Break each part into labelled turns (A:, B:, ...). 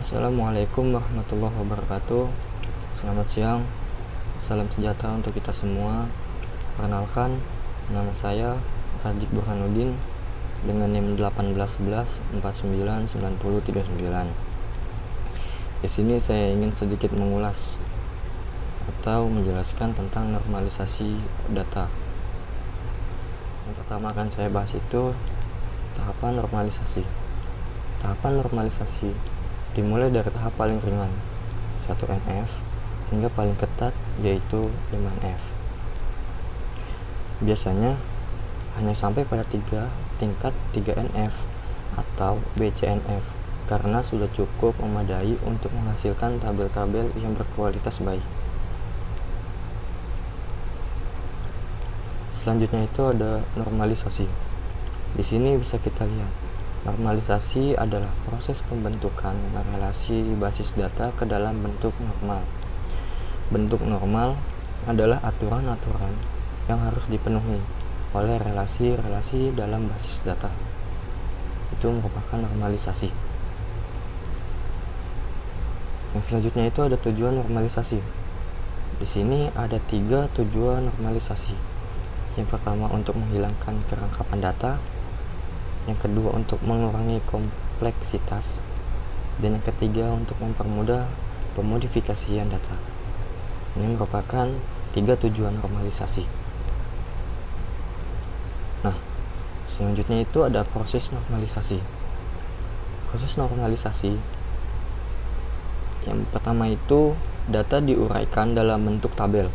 A: Assalamualaikum warahmatullahi wabarakatuh. Selamat siang, salam sejahtera untuk kita semua. Perkenalkan, nama saya Rajik Burhanuddin dengan NIM 1811499039. Di sini saya ingin sedikit mengulas atau menjelaskan tentang normalisasi data. Yang pertama akan saya bahas itu tahapan normalisasi. Tahapan normalisasi dimulai dari tahap paling ringan 1NF hingga paling ketat yaitu 5NF. Biasanya hanya sampai pada tingkat 3NF atau BCNF karena sudah cukup memadai untuk menghasilkan tabel-tabel yang berkualitas baik. Selanjutnya itu ada normalisasi. Di sini bisa kita lihat, normalisasi adalah proses pembentukan relasi basis data ke dalam bentuk normal. Bentuk normal adalah aturan-aturan yang harus dipenuhi oleh relasi-relasi dalam basis data. Itu merupakan normalisasi. Yang selanjutnya itu ada tujuan normalisasi. Di sini ada 3 tujuan normalisasi. Yang pertama untuk menghilangkan kerangkapan data, yang kedua untuk mengurangi kompleksitas, dan yang ketiga untuk mempermudah pemodifikasian data. Ini merupakan 3 tujuan normalisasi. Nah, selanjutnya itu ada proses normalisasi. Proses normalisasi yang pertama itu data diuraikan dalam bentuk tabel.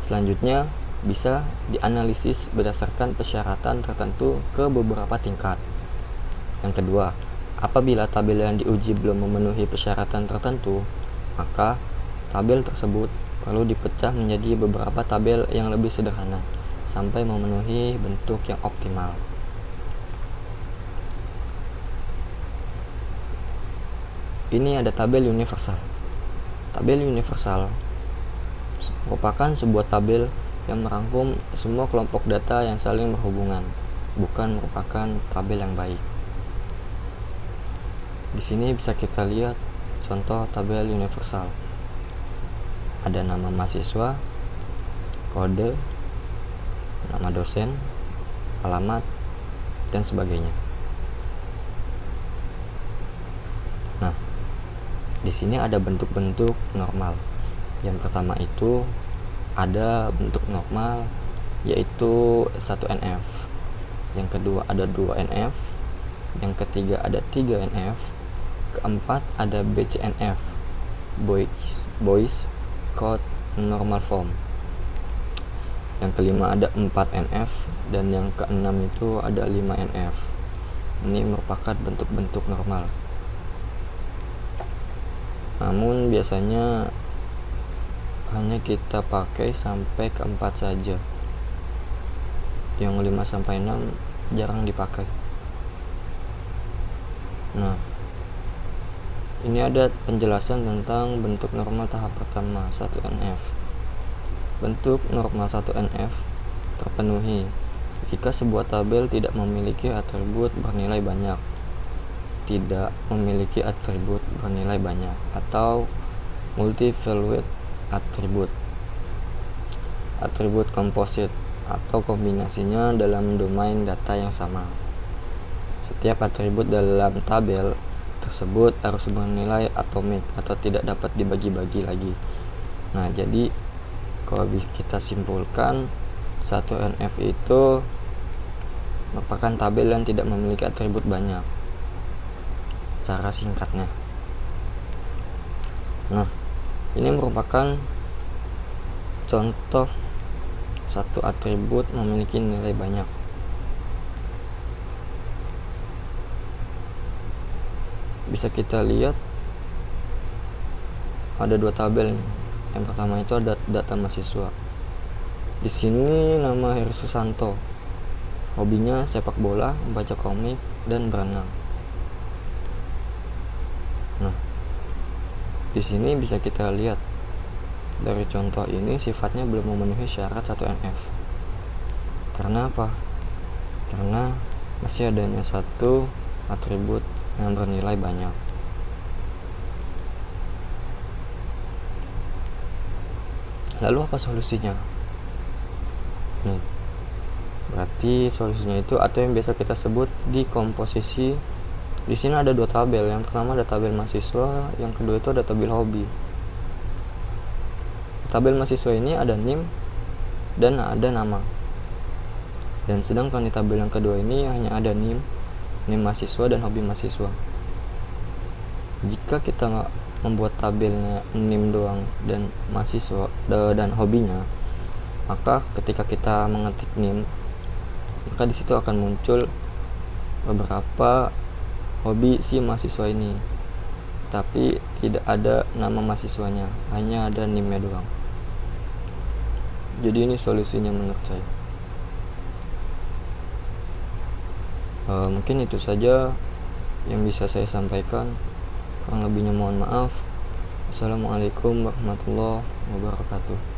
A: Selanjutnya bisa dianalisis berdasarkan persyaratan tertentu ke beberapa tingkat. Yang kedua, apabila tabel yang diuji belum memenuhi persyaratan tertentu, maka tabel tersebut perlu dipecah menjadi beberapa tabel yang lebih sederhana sampai memenuhi bentuk yang optimal. Ini ada tabel universal. Tabel universal merupakan sebuah tabel yang merangkum semua kelompok data yang saling berhubungan, bukan merupakan tabel yang baik. Di sini bisa kita lihat contoh tabel universal. Ada nama mahasiswa, kode, nama dosen, alamat, dan sebagainya. Nah, di sini ada bentuk-bentuk normal. Yang pertama itu ada bentuk normal yaitu 1NF, yang kedua ada 2NF, yang ketiga ada 3NF, keempat ada BCNF, Boys Code Normal Form, yang kelima ada 4NF, dan yang keenam itu ada 5NF. Ini merupakan bentuk-bentuk normal, namun biasanya hanya kita pakai sampai ke 4 saja. Yang 5 sampai 6 jarang dipakai. Nah, ini ada penjelasan tentang bentuk normal tahap pertama 1NF. Bentuk normal 1NF terpenuhi jika sebuah tabel tidak memiliki atribut bernilai banyak, tidak memiliki atribut bernilai banyak, atau multi-valued atribut komposit, atau kombinasinya dalam domain data yang sama. Setiap atribut dalam tabel tersebut harus bernilai atomik atau tidak dapat dibagi-bagi lagi. Nah, jadi kalau kita simpulkan 1NF itu merupakan tabel yang tidak memiliki atribut banyak secara singkatnya. Nah, ini merupakan contoh satu atribut memiliki nilai banyak. Bisa kita lihat ada 2 tabel nih. Yang pertama itu ada data mahasiswa. Di sini nama Heru Susanto. Hobinya sepak bola, membaca komik, dan berenang. Nah, di sini bisa kita lihat dari contoh ini sifatnya belum memenuhi syarat 1NF. Karena apa? Karena masih adanya satu atribut yang bernilai banyak. Lalu apa solusinya? Nih, berarti solusinya itu atau yang biasa kita sebut di komposisi. Di sini ada dua tabel. Yang pertama ada tabel mahasiswa, yang kedua itu ada tabel hobi. Tabel mahasiswa ini ada NIM dan ada nama. Dan sedangkan di tabel yang kedua ini hanya ada NIM mahasiswa dan hobi mahasiswa. Jika kita membuat tabelnya NIM doang dan mahasiswa dan hobinya, maka ketika kita mengetik NIM, maka di situ akan muncul beberapa hobi si mahasiswa ini, tapi tidak ada nama mahasiswanya, hanya ada NIM-nya doang. Jadi ini solusinya menurut saya. Mungkin itu saja yang bisa saya sampaikan. Kurang lebihnya mohon maaf. Assalamualaikum warahmatullahi wabarakatuh.